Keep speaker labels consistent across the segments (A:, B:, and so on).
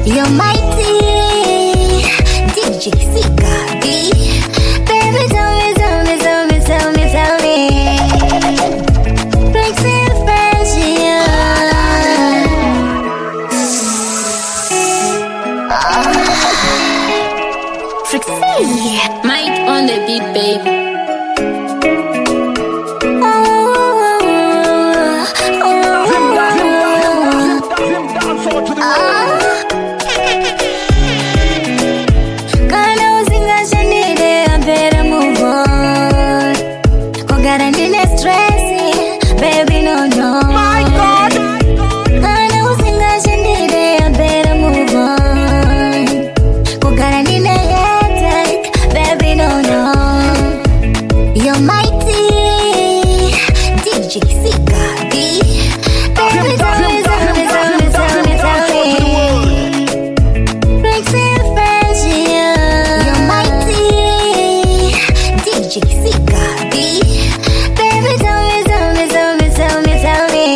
A: You're mighty, DJ Sigah, baby, tell me. Frixie, Frixie, Frixie,
B: Mic on the beat, baby.
A: You're mighty, DJ Sigah, baby, tell me. Frixie, Frixie, you're mighty, DJ Sigah, baby, tell me.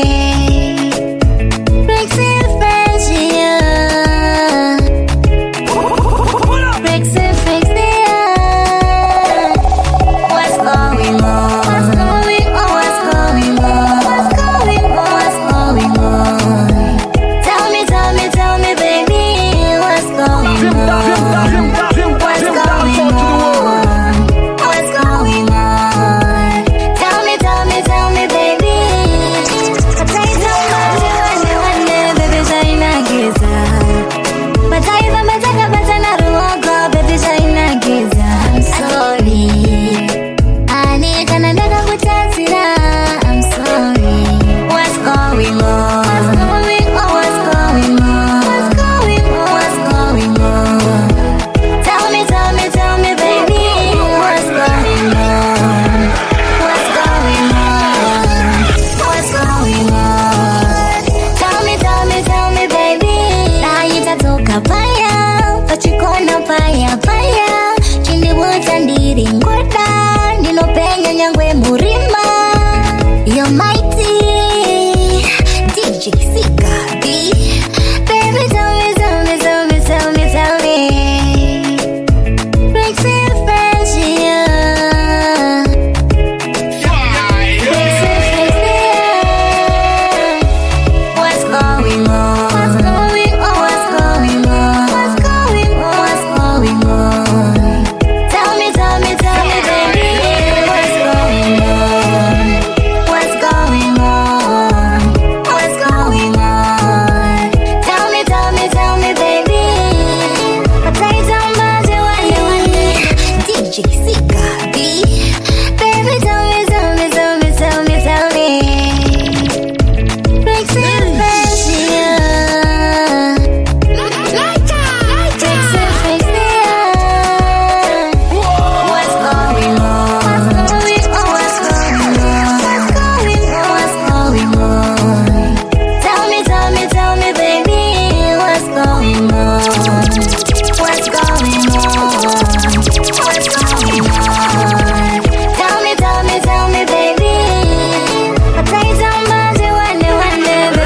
A: Frixie, Frixie, you're mighty, DJ Sigah, baby, tell me. Frixie, Frixie, what's going on? Tell me, baby, what's going on? What's going on? Tell me, baby. I tell you so much, you want me. DJ Sigah, baby, tell me. Frixie, Frixie, what's going on? Tell me, baby, what's going on? What's going on? Tell me, baby. I tell you so much, you want me, baby,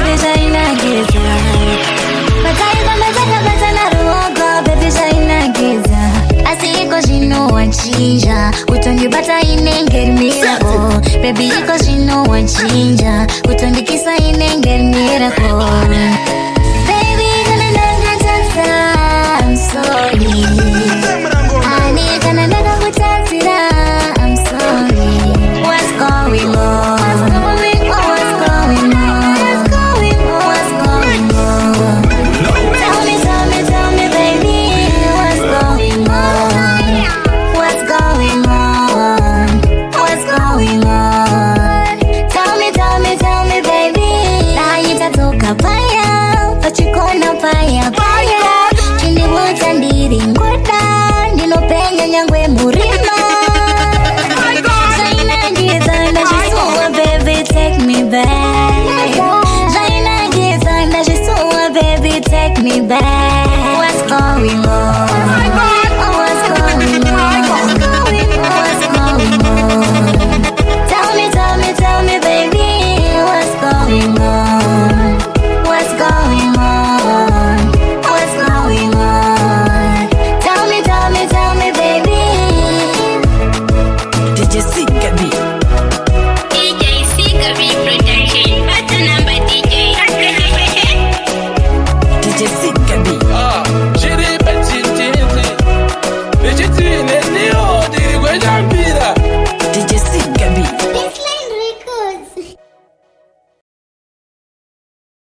A: Sigah, but I don't baby, Sigah. I see cause you know what ginger. Utongi bata inengeri miracle. Baby, cause you know what ginger. Utongi kisa inengeri miracle.